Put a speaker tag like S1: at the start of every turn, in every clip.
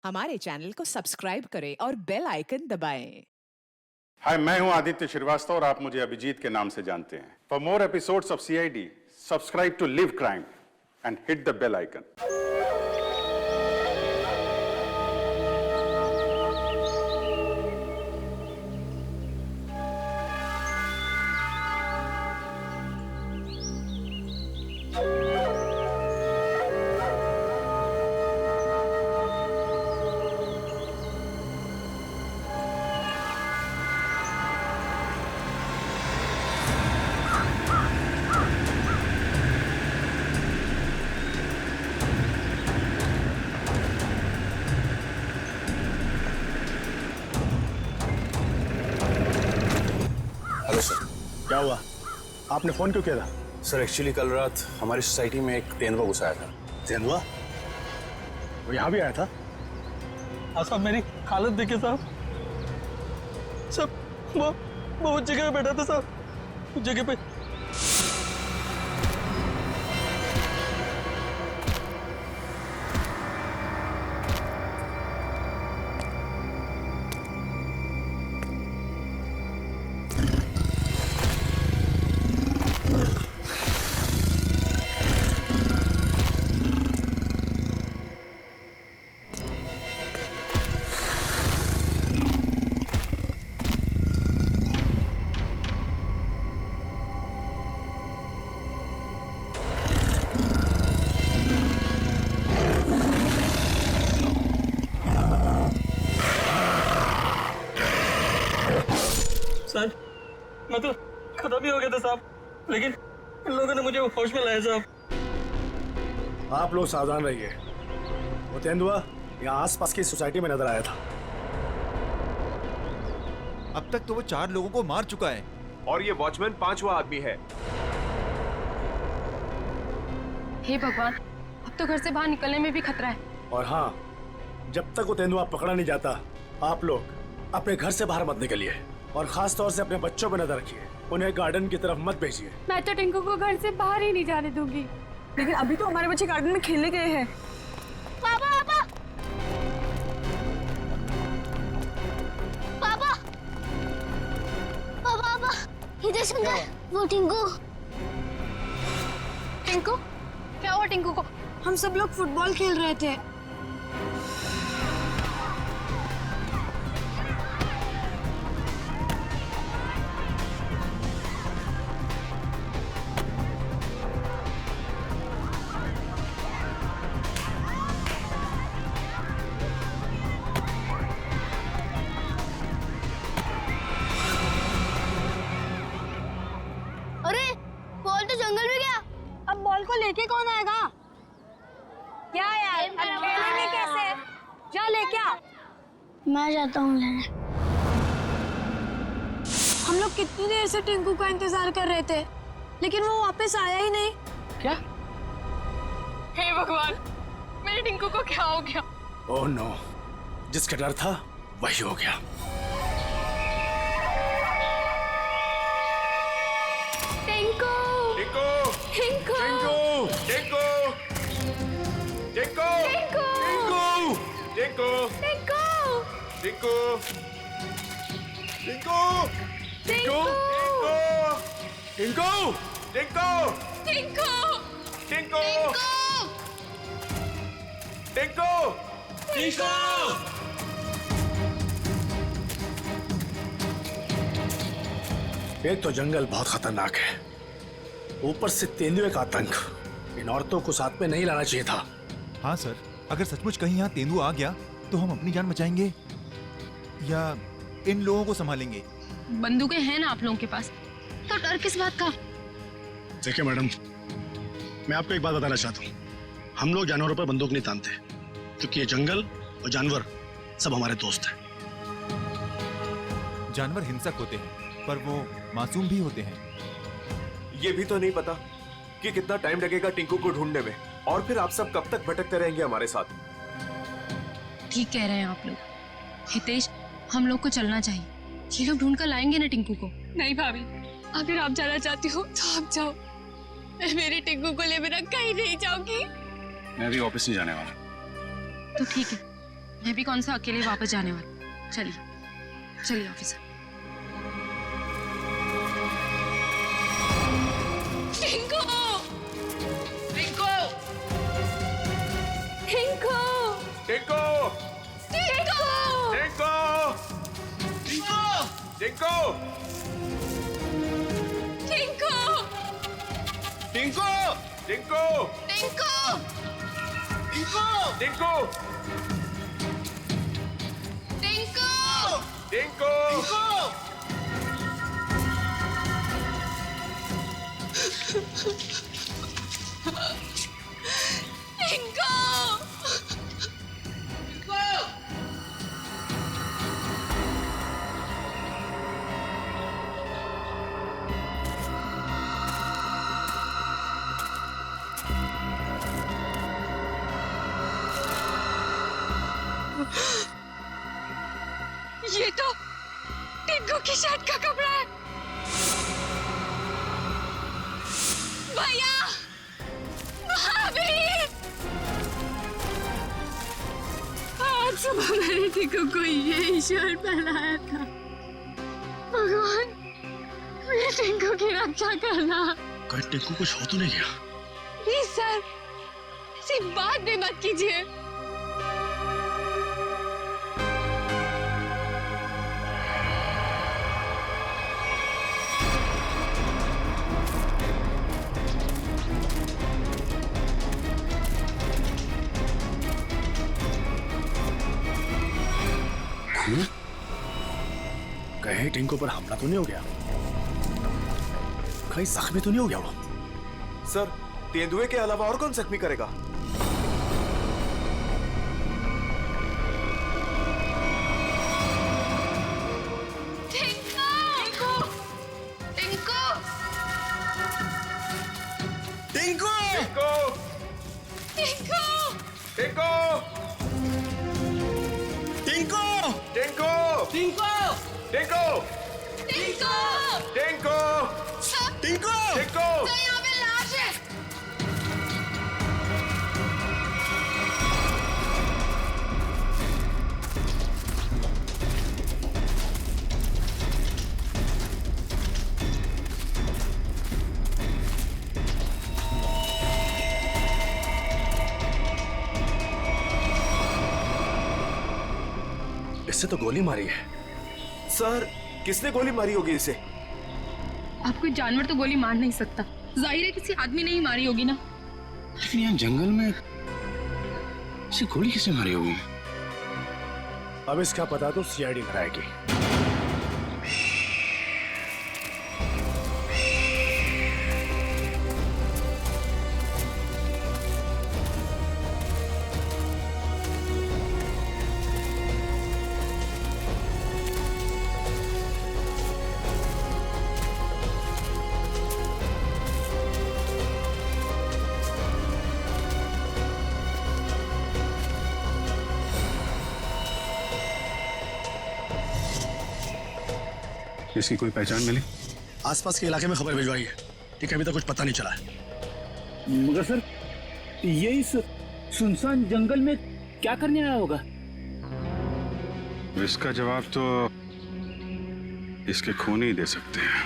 S1: हमारे चैनल को सब्सक्राइब करें और बेल आइकन दबाएं।
S2: हाय, मैं हूं आदित्य श्रीवास्तव और आप मुझे अभिजीत के नाम से जानते हैं। For more episodes of CID, subscribe to live crime and hit the bell icon.
S3: Hello sir.
S4: क्या हुआ? आपने फोन क्यों किया था?
S3: सर एक्चुअली कल रात हमारी सोसाइटी में एक तेंदुआ घुस आया था।
S4: तेंदुआ? वो यहाँ भी आया था?
S5: साहब मेरी हालत देखिए साहब। वो उस जगह पे बैठा था साहब, उस जगह पे। सर मैं तो खत्म ही हो गया था साहब, लेकिन इन लोगों ने मुझे होश में लाया साहब।
S4: आप लोग सावधान रहिए। वो तेंदुआ यहाँ आसपास की सोसाइटी में नजर आया था।
S6: अब तक तो वो 4 लोगों को मार चुका है
S7: और ये वॉचमैन 5वां आदमी है।
S8: हे भगवान, अब तो घर से बाहर निकलने में भी खतरा है।
S4: और हाँ, जब तक वो तेंदुआ पकड़ा नहीं जाता, आप लोग अपने घर से बाहर मत निकलिए और खास तौर से अपने बच्चों पर नजर रखिए। उन्हें गार्डन की तरफ मत भेजिए।
S8: मैं तो टिंकू को घर से बाहर ही नहीं जाने दूंगी।
S9: लेकिन अभी तो हमारे बच्चे गार्डन में खेलने गए हैं।
S10: पापा पापा पापा पापा पापा इधर सुन, वो टिंकू।
S8: टिंकू? क्या हुआ टिंकू को?
S9: हम सब लोग फुटबॉल खेल रहे थे।
S10: अरे बॉल तो जंगल में गया।
S9: अब बॉल को लेके कौन आएगा? क्या यार, अब खेलेंगे कैसे? जा लेके आ।
S10: मैं जाता हूँ लेने।
S9: हम लोग कितनी देर से टिंकू का इंतजार कर रहे थे, लेकिन वो वापस आया ही नहीं।
S8: क्या? हे भगवान, मेरे टिंकू को क्या हो गया?
S4: ओह नो, जिसका डर था वही हो गया।
S8: टिंकू!
S7: टिंकू!
S8: टिंकू!
S7: टिंकू! टिंकू! टिंकू! टिंकू!
S8: टिंकू!
S7: टिंकू! टिंकू! टिंकू! टिंकू! टिंकू!
S8: टिंकू!
S7: टिंकू! टिंकू!
S4: एक तो जंगल बहुत खतरनाक है, ऊपर से तेंदुए का आतंक। इन औरतों को साथ में नहीं लाना चाहिए था।
S6: हाँ सर, अगर सचमुच कहीं यहाँ तेंदुआ आ गया तो हम अपनी जान बचाएंगे या इन लोगों को संभालेंगे?
S8: बंदूकें हैं ना आप लोगों के पास, तो डर किस बात का?
S4: देखिए मैडम, मैं आपको एक बात बताना चाहता हूँ। हम लोग जानवरों पर बंदूक नहीं तानते, क्योंकि ये जंगल और जानवर सब हमारे दोस्त हैं।
S6: जानवर हिंसक होते हैं, पर वो मासूम भी होते हैं।
S7: ये भी तो नहीं पता कि कितना टाइम लगेगा टिंकू को ढूंढने में, और फिर आप सब कब तक भटकते रहेंगे हमारे साथ।
S8: ठीक कह रहे हैं आप लोग। हितेश, हम लोग को चलना चाहिए। ये लोग ढूंढ कर लाएंगे ना टिंकू को। नहीं भाभी, अगर आप जाना चाहती हो तो आप जाओ। मैं मेरी टिंकू को ले बिना कहीं नहीं जाऊंगी।
S3: मैं भी ऑफिस नहीं जाने वाला।
S8: तो ठीक है, मैं भी कौन सा अकेले वापस जाने वाली। चलिए चलिए ऑफिसर। टिंकू टिंकू टिंकू
S7: टिंकू
S8: टिंकू
S7: टिंकू टिंकू
S8: टिंकू
S7: टिंकू
S8: टिंकू
S7: टिंकू
S8: टिंकू
S7: टिंकू
S8: ये तो टिंकू की शर्ट का कपड़ा है। भैया भाभी, आज सुबह मैंने टिंकू को ये शर्ट पहनाया था। भगवान मेरे टिंकू की रक्षा करना।
S4: कहीं टिंकू कुछ हो तो नहीं गया?
S8: प्लीज सर ऐसी बात भी मत कीजिए।
S4: कहीं टिंकू पर हमला तो नहीं हो गया? कहीं जख्मी तो नहीं हो गया वो?
S7: सर, तेंदुए के अलावा और कौन जख्मी करेगा?
S4: टिंकू!
S7: टिंकू
S8: टिंकू
S7: टिंकू
S4: टिंकू!
S7: टिंकू
S5: टिंकू
S7: टिंकू
S8: टिंकू
S7: टिंकू
S4: टिंकू!
S7: टिंकू
S8: तो यहाँ पे लाश है।
S4: इससे तो गोली मारी है।
S7: सर, किसने गोली मारी होगी इसे?
S8: आप कोई जानवर तो गोली मार नहीं सकता। जाहिर है किसी आदमी ने ही मारी होगी ना।
S3: लेकिन यहाँ जंगल में इसे गोली किसने मारी होगी?
S4: अब इसका पता तो सीआईडी लगाएगी।
S2: इसकी कोई पहचान मिली?
S4: आसपास के इलाके में खबर भिजवाई है, ठीक है, अभी तक कुछ पता नहीं चला है।
S5: मगर सर ये इस सुनसान जंगल में क्या करने आया होगा?
S2: इसका जवाब तो इसके खून ही दे सकते हैं।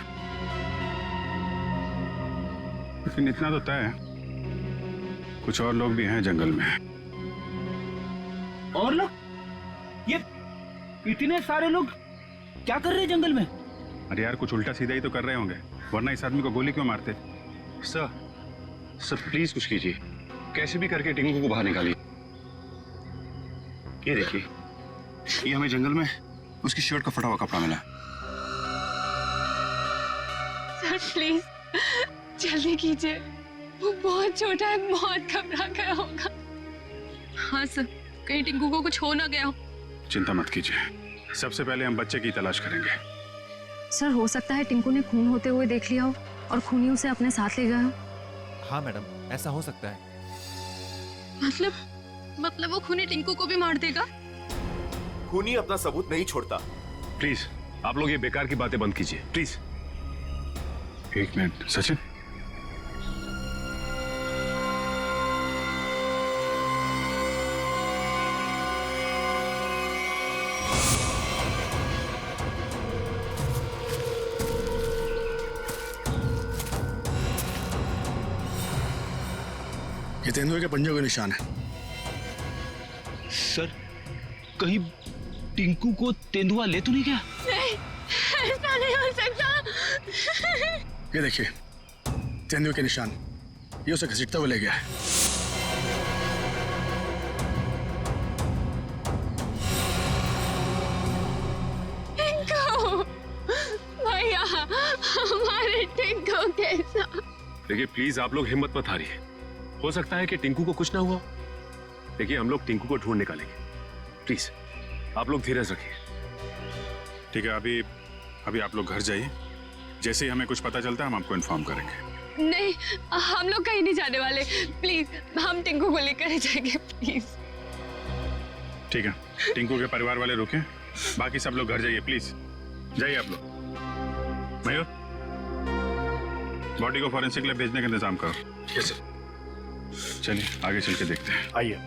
S2: लेकिन इतना तो तय है, कुछ और लोग भी हैं जंगल में।
S5: और लोग? ये इतने सारे लोग क्या कर रहे हैं जंगल में?
S2: अरे यार, कुछ उल्टा सीधा ही तो कर रहे होंगे, वरना इस आदमी को गोली क्यों मारते?
S3: सर प्लीज कुछ कीजिए, कैसे भी करके टिंकू को बाहर निकालिए। ये देखिए, ये हमें जंगल में उसकी शर्ट का फटा हुआ कपड़ा मिला।
S8: सर प्लीज जल्दी कीजिए, वो बहुत छोटा है, बहुत घबरा गया होगा। हाँ सर, कहीं टिंकू को कुछ हो ना गया हो।
S2: चिंता मत कीजिए, सबसे पहले हम बच्चे की तलाश करेंगे।
S8: सर हो सकता है टिंकू ने खून होते हुए देख लिया हो और खूनी उसे अपने साथ ले गया हो।
S6: हाँ मैडम, ऐसा हो सकता है।
S8: मतलब वो खूनी टिंकू को भी मार देगा?
S7: खूनी अपना सबूत नहीं छोड़ता।
S3: प्लीज आप लोग ये बेकार की बातें बंद कीजिए, प्लीज।
S2: एक मिनट सचिन,
S4: ये तेंदुए के पंजों के निशान है।
S3: सर कहीं टिंकू को तेंदुआ ले तो नहीं गया?
S8: नहीं, ऐसा नहीं हो सकता।
S4: ये देखिए तेंदुए के निशान, ये उसे घसीटता हुआ ले गया है।
S8: टिंकू, भैया, हमारे टिंकू कैसा?
S3: देखिए प्लीज आप लोग हिम्मत मत हारिए, हो सकता है कि टिंकू को कुछ ना हुआ। देखिए हम लोग टिंकू को ढूंढ निकालेंगे, प्लीज आप लोग धीरज रखिए।
S2: ठीक है, अभी आप लोग घर जाइए, जैसे ही हमें कुछ पता चलता है हम आपको इन्फॉर्म करेंगे।
S8: नहीं, हम लोग कहीं नहीं जाने वाले, प्लीज हम टिंकू को लेकर जाएंगे, प्लीज।
S2: ठीक है, टिंकू के परिवार वाले रुके, बाकी सब लोग घर जाइए, प्लीज जाइए आप लोग। मयूर, बॉडी को फॉरेंसिक लैब भेजने का इंतजाम करो।
S4: Yes sir.
S2: चलिए आगे चल के देखते हैं।
S4: आइए।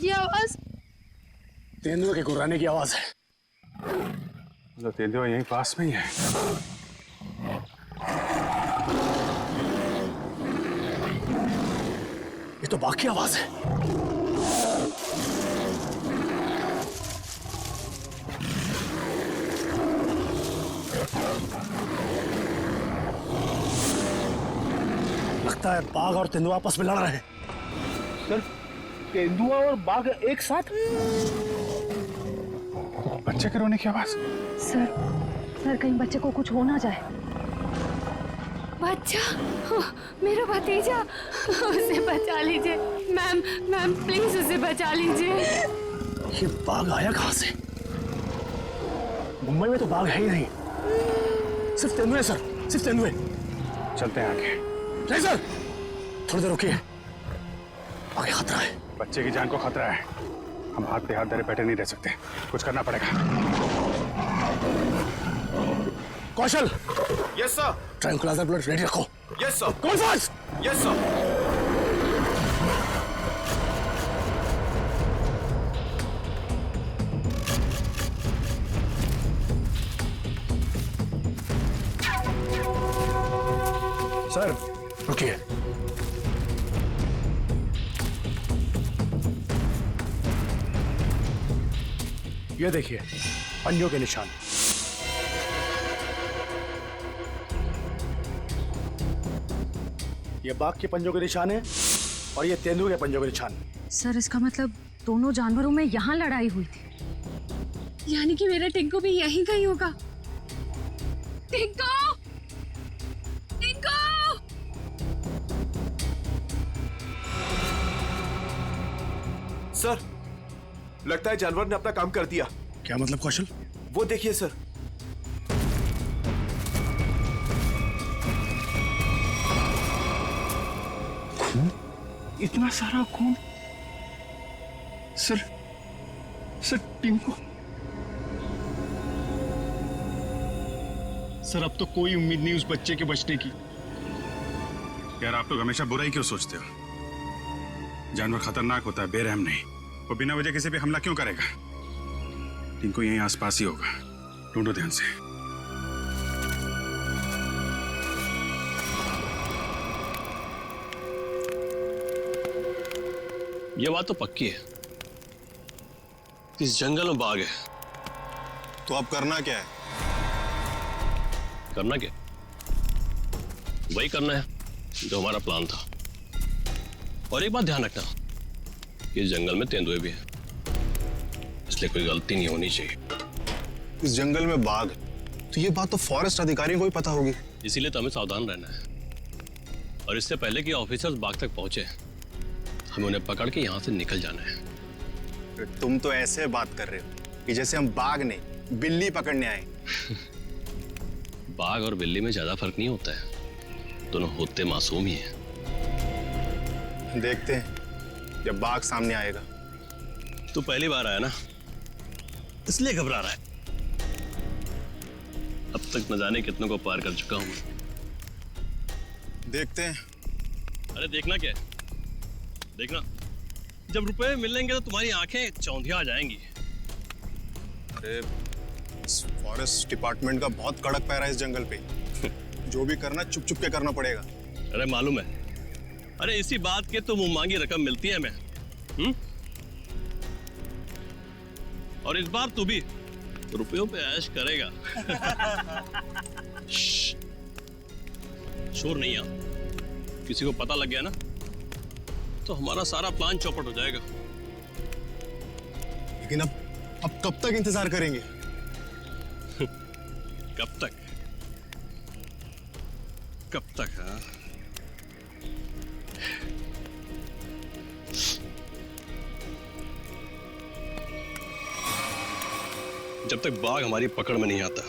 S8: ये आवाज
S4: तेंदुए के गुर्राने की आवाज है।
S2: तो तेंदुआ यहीं पास में ही है।
S4: ये तो बाघ की आवाज है। लगता है बाघ और तेंदुआ आपस में लड़ रहे हैं।
S3: सर तेंदुआ और बाघ एक साथ?
S2: बच्चे के रोने की आवाज।
S9: सर कहीं बच्चे को कुछ हो ना जाए। बच्चा, मेरा भतीजा, उसे बचा लीजिए। मैम प्लीज उसे बचा लीजिए।
S4: ये बाघ आया कहां से? मुंबई में तो बाघ है ही नहीं, सिर्फ तेंदुए सर, सिर्फ तेंदुए।
S2: चलते हैं आगे।
S4: नहीं सर, थोड़ी देर रुकिए, आगे खतरा है।
S2: बच्चे की जान को खतरा है, हम हाथ पे हाथ धरे बैठे नहीं रह सकते, कुछ करना पड़ेगा।
S4: Kaushal.
S7: Yes sir.
S4: Tranquilliser bullet ready रखो।
S7: Yes sir.
S4: कौन फास्ट?
S7: Yes sir.
S4: सर रुकिए। ये देखिए पंजों के निशान। ये बाघ के पंजों के निशान है और ये तेंदुए के पंजों के निशान।
S9: सर इसका मतलब दोनों जानवरों में यहाँ लड़ाई हुई थी।
S8: यानी कि मेरा टिंकू भी यहीं कहीं होगा। टिंकू, टिंकू!
S7: सर लगता है जानवर ने अपना काम कर दिया।
S4: क्या मतलब कौशल?
S7: वो देखिए सर।
S2: खून, इतना सारा खून। सर टिंकू।
S4: सर अब तो कोई उम्मीद नहीं उस बच्चे के बचने की।
S2: यार आप लोग हमेशा बुरा ही क्यों सोचते हो? जानवर खतरनाक होता है, बेरहम नहीं। वो बिना वजह किसी पे हमला क्यों करेगा? टिंकू यहीं आसपास ही होगा, ढूंढो ध्यान से।
S11: ये बात तो पक्की है, इस जंगल में बाघ है।
S6: तो अब करना क्या है?
S11: करना क्या? वही करना है जो हमारा प्लान था। और एक बात ध्यान रखना, इस जंगल में तेंदुए भी हैं, इसलिए कोई गलती नहीं होनी चाहिए।
S6: इस जंगल में बाघ, तो ये बात तो फॉरेस्ट अधिकारियों को भी पता होगी।
S11: इसीलिए तो हमें सावधान रहना है, और इससे पहले कि ऑफिसर्स बाघ तक पहुंचे हमें उन्हें पकड़ के यहाँ से निकल जाना है।
S6: तुम तो ऐसे बात कर रहे हो कि जैसे हम बाघ नहीं बिल्ली पकड़ने आए।
S11: बाघ और बिल्ली में ज्यादा फर्क नहीं होता है। दोनों होते मासूम ही हैं।
S12: देखते हैं जब बाघ सामने आएगा।
S11: तू पहली बार आया ना, इसलिए घबरा रहा है। अब तक न जाने कितनों को पार कर चुका हूं।
S12: देखते हैं।
S11: अरे देखना क्या है? देखना, जब रुपए मिलेंगे तो तुम्हारी आंखें चौंधिया आ जाएंगी।
S12: अरे इस फॉरेस्ट डिपार्टमेंट का बहुत कड़क पैरा है इस जंगल पे। जो भी करना चुप चुप के करना पड़ेगा।
S11: अरे मालूम है। अरे इसी बात के तो मुंह मांगी रकम मिलती है हमें। और इस बार तू भी रुपयों पे ऐश करेगा। शोर नहीं आ, किसी को पता लग गया ना तो हमारा सारा प्लान चौपट हो जाएगा।
S12: लेकिन अब कब तक इंतजार करेंगे?
S11: कब तक? कब तक? हाँ, जब तक बाघ हमारी पकड़ में नहीं आता।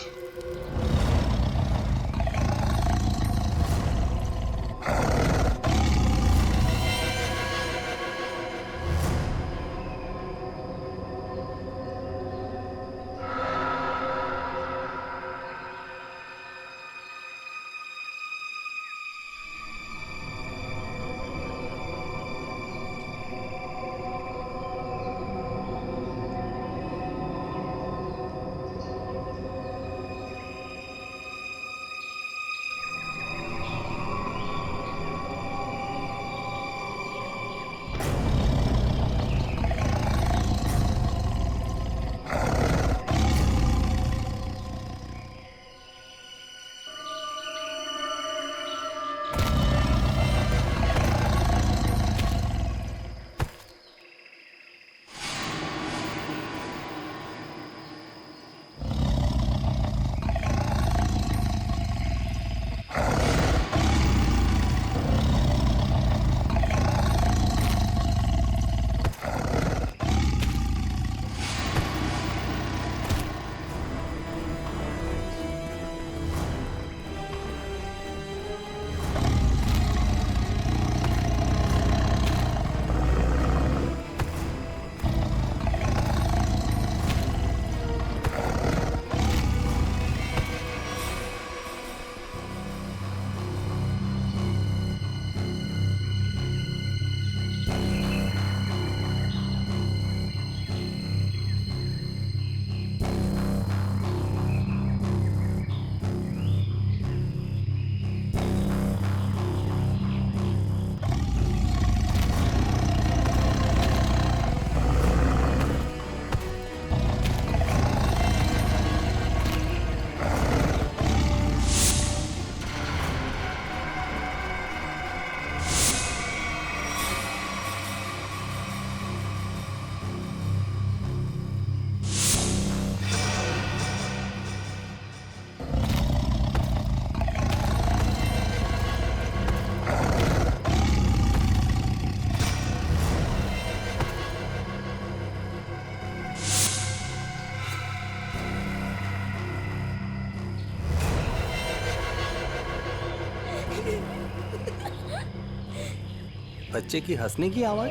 S13: बच्चे की हंसने की आवाज।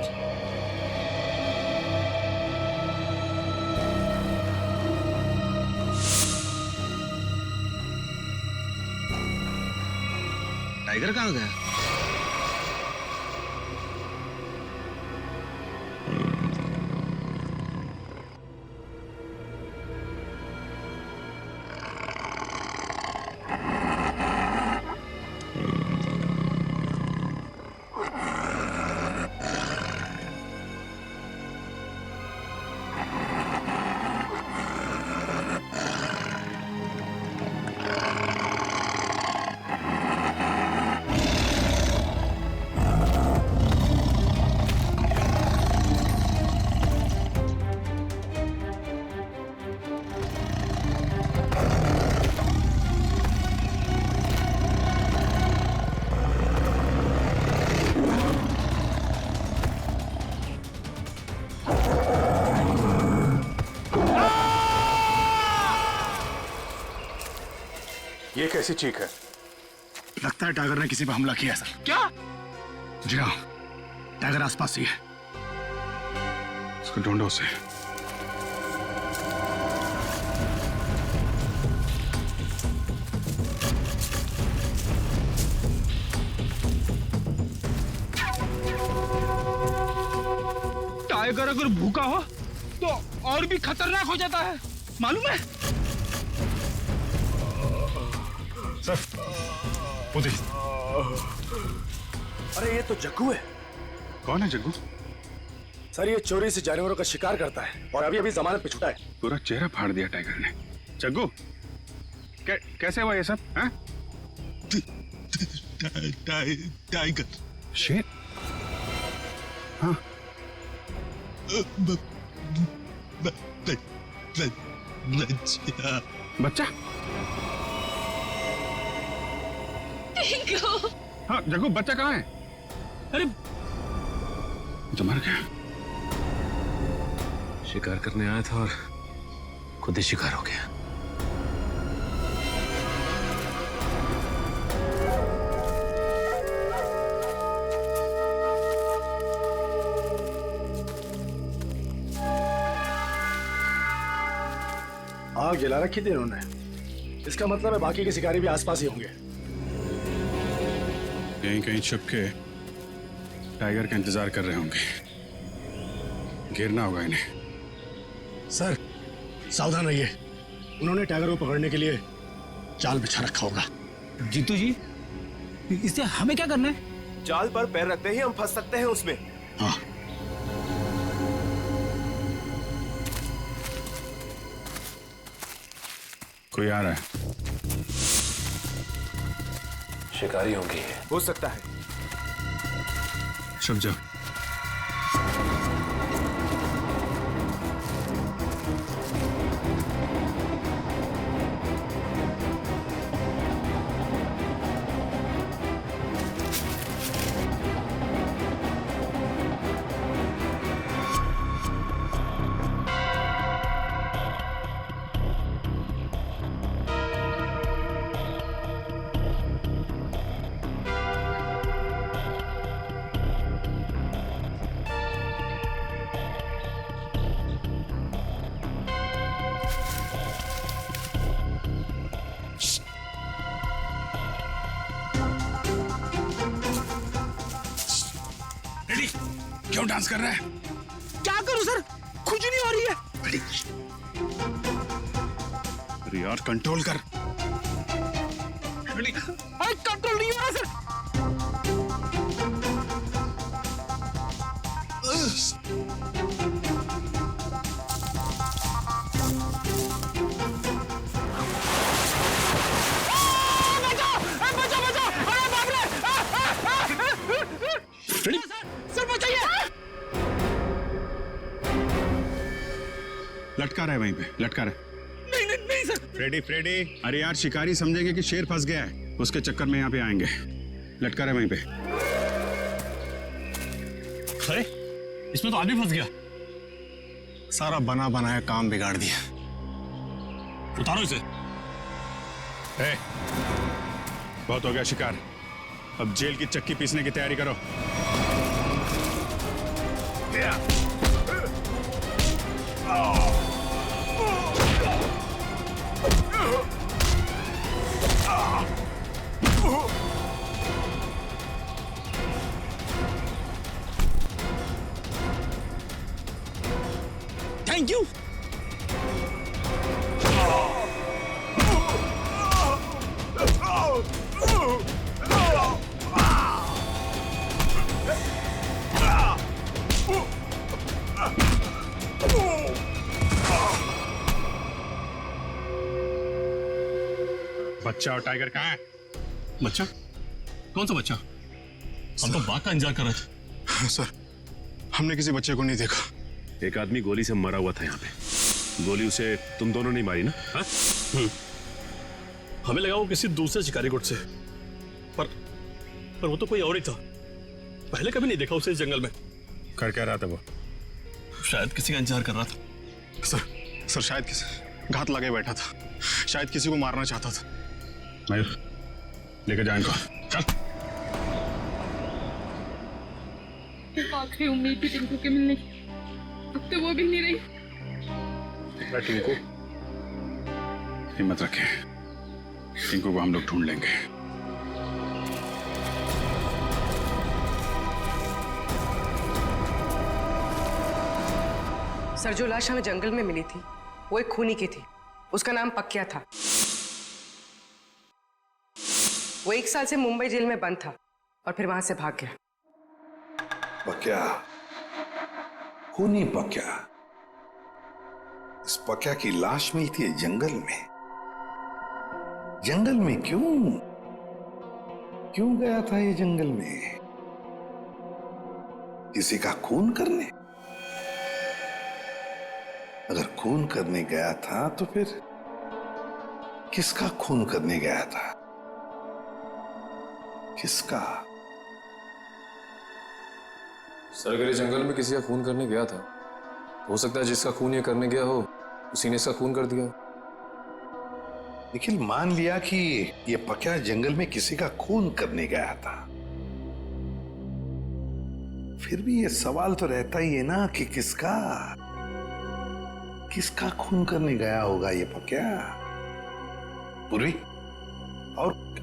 S11: टाइगर कहाँ गया?
S12: ये कैसी चीख है?
S4: लगता है टाइगर ने किसी पर हमला किया है सर।
S5: क्या?
S4: जी हाँ, टाइगर आसपास ही है।
S2: उसको ढूंढो उसे।
S5: टाइगर अगर भूखा हो तो और भी खतरनाक हो जाता है, मालूम है?
S4: सर वो देखिए।
S7: अरे ये तो जग्गू है।
S2: कौन है जग्गू?
S4: सर ये चोरी से जानवरों का शिकार करता है और अभी अभी जमानत पे छूटा है।
S2: पूरा चेहरा फाड़ दिया टाइगर ने। जग्गू कैसे हुआ ये सब? हाँ?
S4: टाइगर
S2: शेर? हाँ। बच्चा? हाँ जग्गू, बच्चा कहाँ है?
S5: अरे
S2: तो मर गया।
S3: शिकार करने आया था और खुद ही शिकार हो गया।
S4: आग जला रखी थी इन्होंने। इसका मतलब है बाकी के शिकारी भी आसपास ही होंगे।
S2: कहीं कहीं छुप के टाइगर का इंतजार कर रहे होंगे। घेरना होगा इन्हें।
S4: सर सावधान रहिए, उन्होंने टाइगर को पकड़ने के लिए जाल बिछा रखा होगा।
S5: जीतू जी, इससे हमें क्या करना है?
S7: जाल पर पैर रखते ही हम फंस सकते हैं उसमें।
S4: हाँ
S2: कोई आ रहा है।
S3: शिकारी होंगे।
S7: हो सकता है।
S2: छुप जाओ। क्यों डांस कर रहा है?
S5: क्या करूं सर, खुजली हो रही है।
S2: अरे यार कंट्रोल कर।
S5: कंट्रोल नहीं हो रहा सर।
S2: लटका रहा है वहीं पे, लटका रहा है।
S5: नहीं नहीं नहीं सर।
S2: फ्रेडी फ्रेडी, अरे यार शिकारी समझेंगे कि शेर फंस गया है, उसके चक्कर में यहाँ पे आएंगे। लटका रहा है वहीं पे।
S12: अरे इसमें तो आदमी फंस गया। सारा बना बनाया काम बिगाड़ दिया। उतारो इसे।
S2: बहुत हो गया शिकार, अब जेल की चक्की पीसने की तैयारी करो।
S5: Thank you.
S2: बच्चा और टाइगर कहाँ है?
S12: बच्चा? कौन सा बच्चा? हम तो बाघ का इंतजार कर रहे थे। सर हमने किसी बच्चे को नहीं देखा।
S3: एक आदमी गोली से मरा हुआ था यहाँ पे। गोली उसे तुम दोनों ने मारी ना? हाँ?
S12: हमें लगा वो किसी दूसरे शिकारी गुट से, पर वो तो कोई और ही था। पहले कभी नहीं देखा उसे इस जंगल में।
S2: कर क्या रहा था वो?
S12: शायद किसी का इंतजार कर रहा था। सर शायद किसी घात लगे बैठा था। शायद किसी को मारना चाहता था।
S2: मयूर लेके जा इनको, चल।
S8: आखिरी उम्मीद थी टिंकू के मिलने की, अब तो वो भी नहीं रही।
S2: टिंकू, हिम्मत रखे, टिंकू को हम लोग ढूंढ लेंगे।
S14: सर, जो लाश हमें जंगल में मिली थी वो एक खूनी की थी। उसका नाम पक्या था। वो 1 साल से मुंबई जेल में बंद था और फिर वहां से भाग गया।
S15: पक्या, खूनी पक्या। इस पक्या की लाश मिलती है जंगल में। जंगल में क्यों गया था ये जंगल में? किसी का खून करने? अगर खून करने गया था तो फिर किसका खून करने गया था? किसका?
S16: सर, अगर ये जंगल में किसी का खून करने गया था, हो सकता है जिसका खून ये करने गया हो उसी ने इसका खून कर दिया।
S15: निखिल, मान लिया कि ये पक्या जंगल में किसी का खून करने गया था, फिर भी ये सवाल तो रहता ही है ना कि किसका खून करने गया होगा ये पक्या? पूर्वी,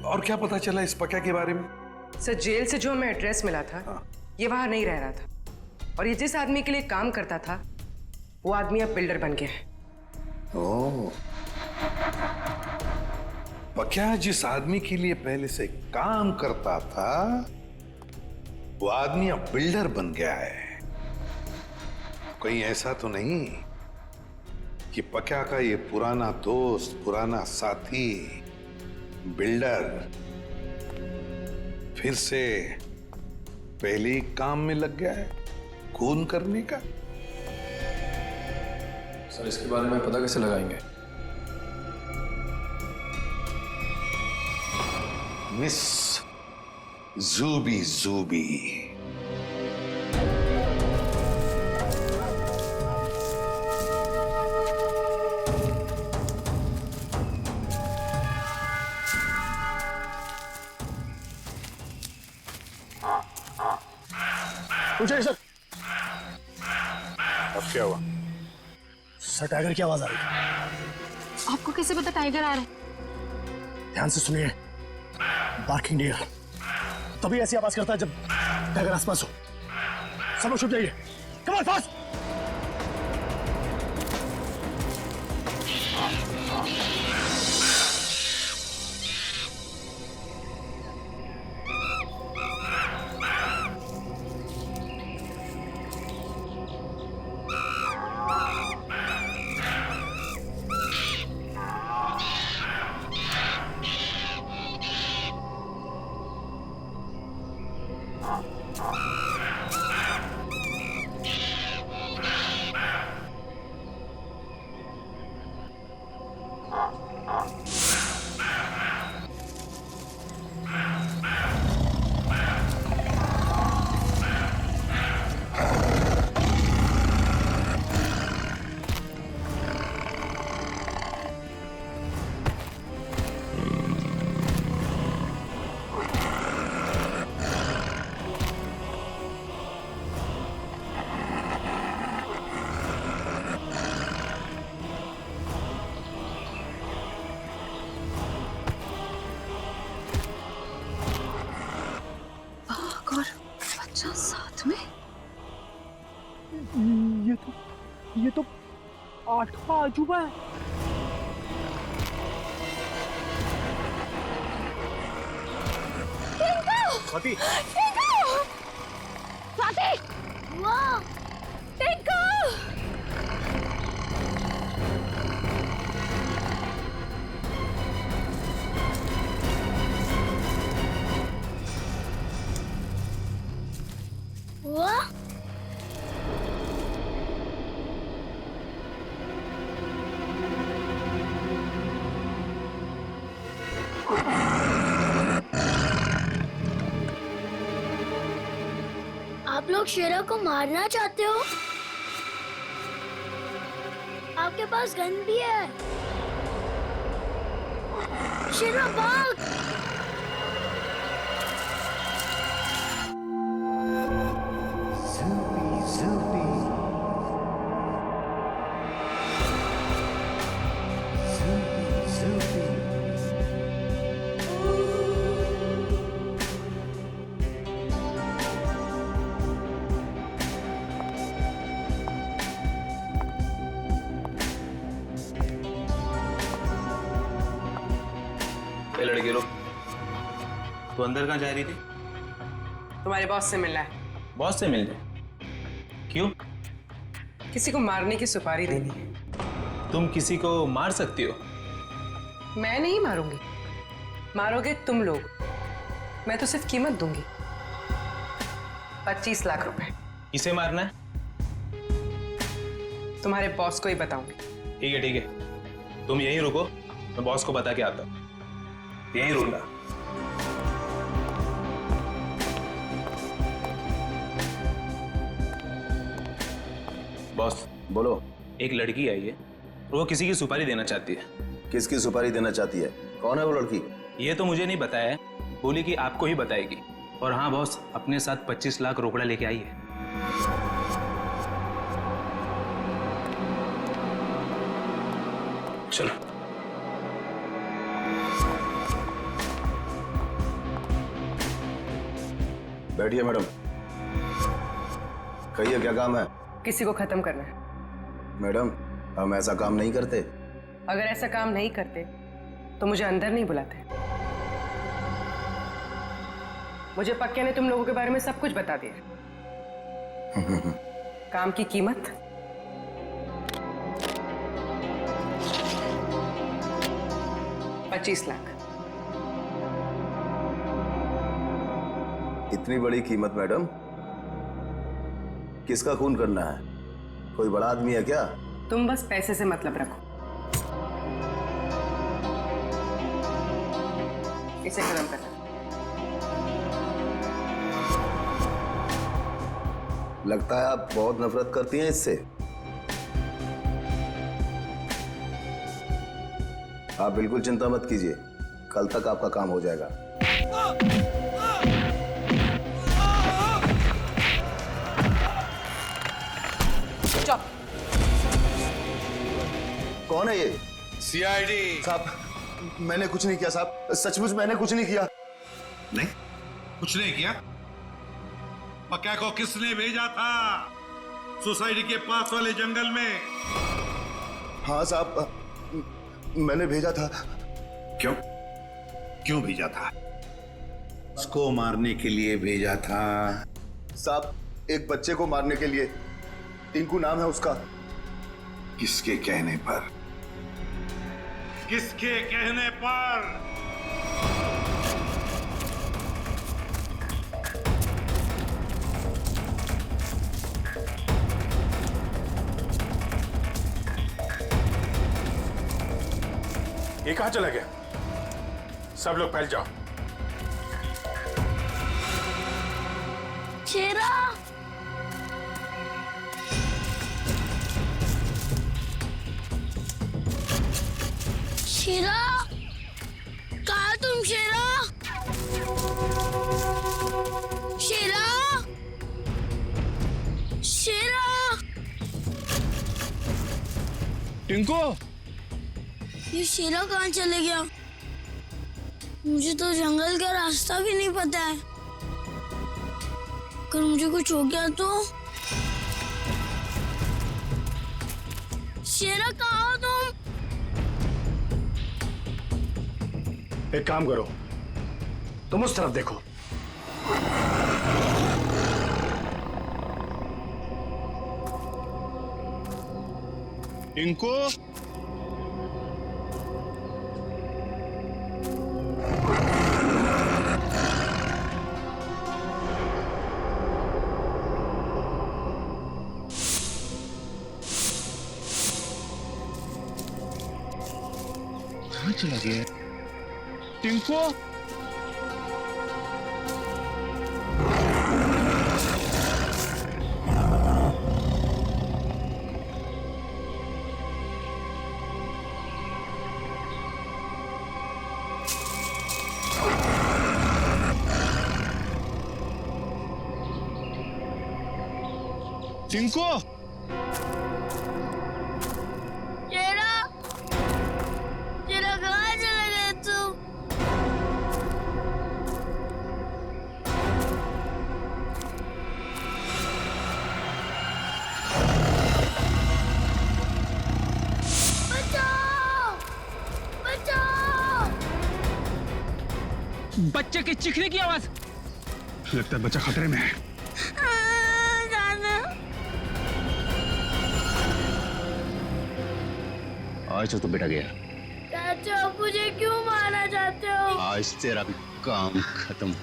S15: और क्या पता चला इस पक्या के बारे में?
S14: सर, जेल से जो हमें एड्रेस मिला था, ये वहां नहीं रह रहा था, और ये जिस आदमी के लिए काम करता था वो आदमी अब बिल्डर बन गया है।
S15: ओह, पक्या जिस आदमी के लिए पहले से काम करता था वो आदमी अब बिल्डर बन गया है। कहीं ऐसा तो नहीं कि पक्या का ये पुराना दोस्त, पुराना साथी बिल्डर फिर से पहले ही काम में लग गया है खून करने का?
S16: सर, इसके बारे में पता कैसे लगाएंगे?
S15: मिस जूबी।
S4: पूछिए सर।
S2: अब क्या हुआ?
S4: सर, टाइगर की आवाज आ रही है।
S8: आपको कैसे पता टाइगर आ रहा है?
S4: ध्यान से सुनिए। बार्किंग डियर तभी ऐसी आवाज करता है जब टाइगर आसपास हो। सब लोग छुप जाइए। Come on, fast.
S8: साथ में
S5: ये तो 8वां अजूबा है।
S10: स्वाति! स्वाति! वाह! टिंकू! वाह! आप लोग शेरा को मारना चाहते हो? आपके पास गन भी है। शेरा भाग!
S17: के लड़के लोग। तो अंदर कहाँ जा रही थी?
S14: तुम्हारे बॉस से मिलना है।
S17: बॉस से मिलने? क्यों?
S14: किसी को मारने की सुपारी देनी है।
S17: तुम किसी को मार सकती हो?
S14: मैं नहीं मारूंगी, मारोगे तुम लोग। मैं तो सिर्फ कीमत दूंगी, 25 लाख रुपए।
S17: किसे मारना है?
S14: तुम्हारे बॉस को ही बताऊंगी।
S17: ठीक है ठीक है, तुम यहीं रुको, मैं बॉस को बता के आता हूँ। यहीं रुकना। बॉस
S18: बोलो।
S17: एक लड़की आई है, वो किसी की सुपारी देना चाहती है।
S18: किसकी सुपारी देना चाहती है? कौन है वो लड़की?
S17: ये तो मुझे नहीं बताया है, बोली कि आपको ही बताएगी। और हाँ बॉस, अपने साथ 25 लाख रोकड़ा लेके आई है। चलो।
S18: बैठिए मैडम। कहिए क्या काम है?
S14: किसी को खत्म करना है।
S18: मैडम, हम ऐसा काम नहीं करते।
S14: अगर ऐसा काम नहीं करते तो मुझे अंदर नहीं बुलाते। मुझे पक्के ने तुम लोगों के बारे में सब कुछ बता दिया। काम की कीमत 25 लाख।
S18: इतनी बड़ी कीमत मैडम? किसका खून करना है? कोई बड़ा आदमी है क्या?
S14: तुम बस पैसे से मतलब रखो। इसे खत्म करना।
S18: लगता है आप बहुत नफरत करती हैं इससे। आप बिल्कुल चिंता मत कीजिए, कल तक आपका काम हो जाएगा।
S14: चुप।
S18: कौन है ये?
S15: सीआईडी
S18: साहब, मैंने कुछ नहीं किया साहब, सचमुच मैंने कुछ नहीं किया।
S15: नहीं, कुछ नहीं किया? पक्का को किसने भेजा था सोसाइटी के पास वाले जंगल में?
S18: हाँ साहब, मैंने भेजा था।
S15: क्यों? क्यों भेजा था? उसको मारने के लिए भेजा था?
S18: साहब, एक बच्चे को मारने के लिए। टिंकू नाम है उसका।
S15: किसके कहने पर? किसके कहने पर?
S2: ये कहां चला गया? सब लोग फैल जाओ।
S10: शेरा, शेरा, कहा तुम? शेरा, शेरा, शेरा।
S2: टिंकू,
S10: ये शेरा कहाँ चले गया? मुझे तो जंगल का रास्ता भी नहीं पता है। अगर मुझे कुछ हो गया तो? शेरा कहाँ हो तुम?
S4: एक काम करो, तुम उस तरफ देखो।
S2: टिंकू, कहाँ चला गया? टिंकू, टिंकू,
S10: शेरा, शेरा कहाँ चले गए तुम? बचाओ, बचाओ,
S5: बच्चे के चीखने की आवाज।
S2: लगता है बच्चा खतरे में है।
S11: आज तो बेटा गया।
S10: चाचा मुझे क्यों मारना चाहते हो?
S11: आज तेरा काम खत्म।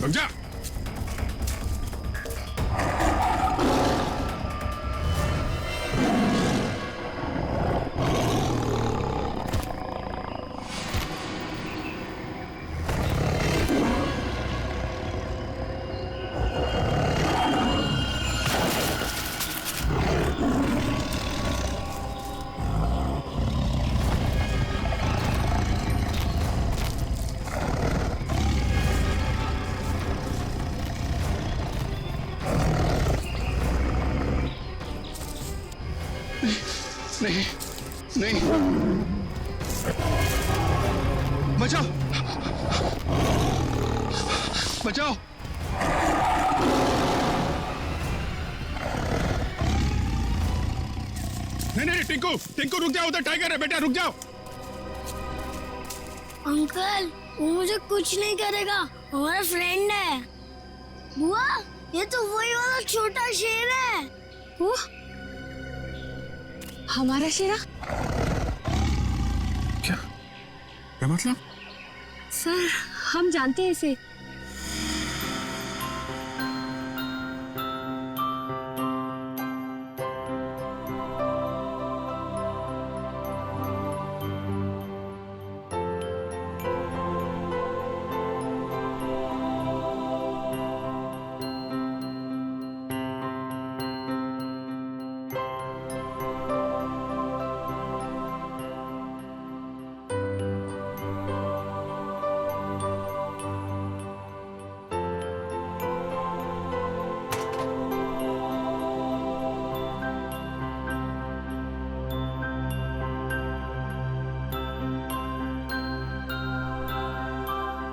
S2: रुक जा। नहीं नहीं, बचाओ बचाओ। नहीं, टिंकू टिंकू रुक जाओ, उधर टाइगर है बेटा, रुक जाओ।
S10: अंकल वो मुझे कुछ नहीं करेगा, हमारा फ्रेंड है। बुआ ये तो वही वाला छोटा शेर है।
S8: वो हमारा शेरा?
S2: क्या मतलब?
S8: सर हम जानते हैं इसे।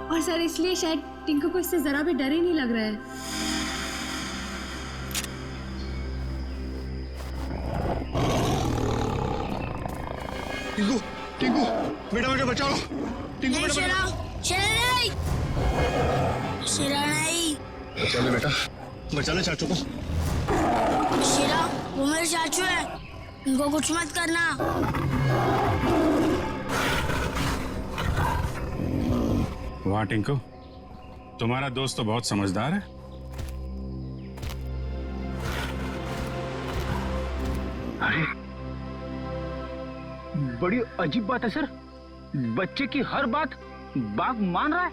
S8: और सर इसलिए शायद टिंकू को इससे जरा भी डर ही नहीं लग रहा है।
S4: टिंकू टिंकू बेटा बेटा बचाओ। टिंकू बेटा
S10: शेरा नहीं, शेरा नहीं।
S4: बचा ले बेटा, बचा ले चाचू को।
S10: शेरा वो मेरे चाचू है, उनको कुछ मत करना।
S2: वाह टिंकू, तुम्हारा दोस्त तो बहुत समझदार है।
S5: अरे बड़ी अजीब बात है सर, बच्चे की हर बात बाघ मान रहा है।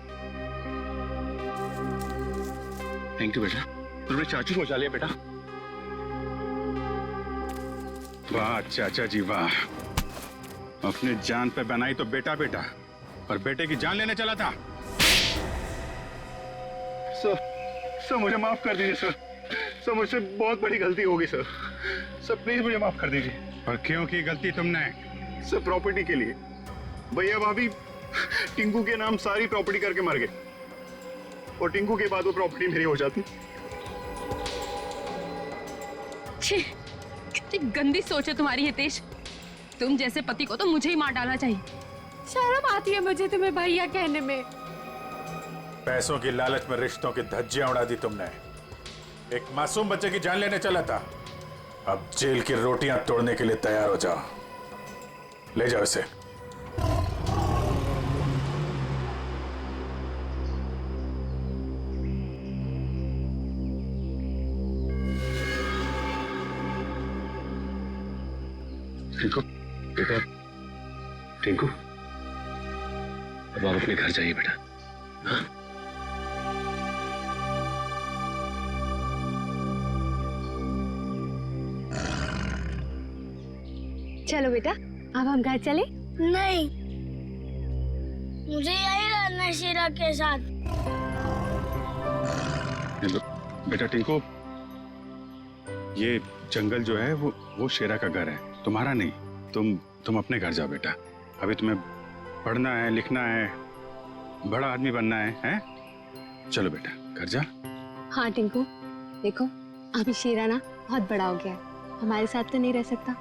S2: थैंक यू बेटा, तुमने चाचू को बचा लिया बेटा। वाह चाचा जी वाह, अपने जान पे बनाई तो बेटा बेटा, पर बेटे की जान लेने चला था।
S4: सर मुझे माफ कर दीजिए सर, मुझसे बहुत बड़ी गलती होगी सर, प्लीज मुझे माफ कर दीजिए।
S2: और क्यों की गलती तुमने?
S4: सर प्रॉपर्टी के लिए, भैया भाभी टिंकू के नाम सारी प्रॉपर्टी करके मर गए, और टिंकू के बाद वो प्रॉपर्टी मेरी हो जाती।
S8: कितनी गंदी सोच है तुम्हारी हितेश, तुम जैसे पति को तो मुझे ही मार डालना चाहिए। शर्म आती है मुझे तुम्हें भैया कहने में।
S19: पैसों की लालच में रिश्तों की धज्जियां उड़ा दी तुमने। एक मासूम बच्चे की जान लेने चला था, अब जेल की रोटियां तोड़ने के लिए तैयार हो जाओ। ले जाओ इसे।
S3: टिंकू बेटा, टिंकू अब आप अपने घर जाइए बेटा। हाँ?
S8: चलो बेटा अब हम घर चले।
S10: नहीं, मुझे यही रहना है शेरा के साथ।
S2: बेटा टिंकू, ये जंगल जो है वो शेरा का घर है, तुम्हारा नहीं। तुम अपने घर जाओ बेटा, अभी तुम्हें पढ़ना है, लिखना है, बड़ा आदमी बनना है, हैं? चलो बेटा। कर जा।
S9: हाँ टिंकू, देखो अभी शीराना बहुत बड़ा हो गया है, हमारे साथ तो नहीं रह सकता,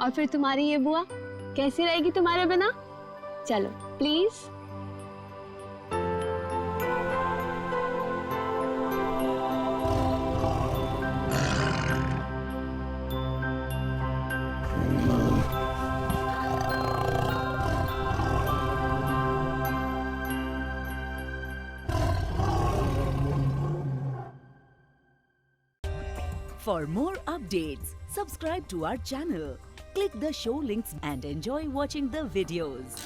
S9: और फिर तुम्हारी ये बुआ कैसी रहेगी तुम्हारे बिना? चलो please.
S1: For more updates, subscribe to our channel, click the show links and enjoy watching the videos.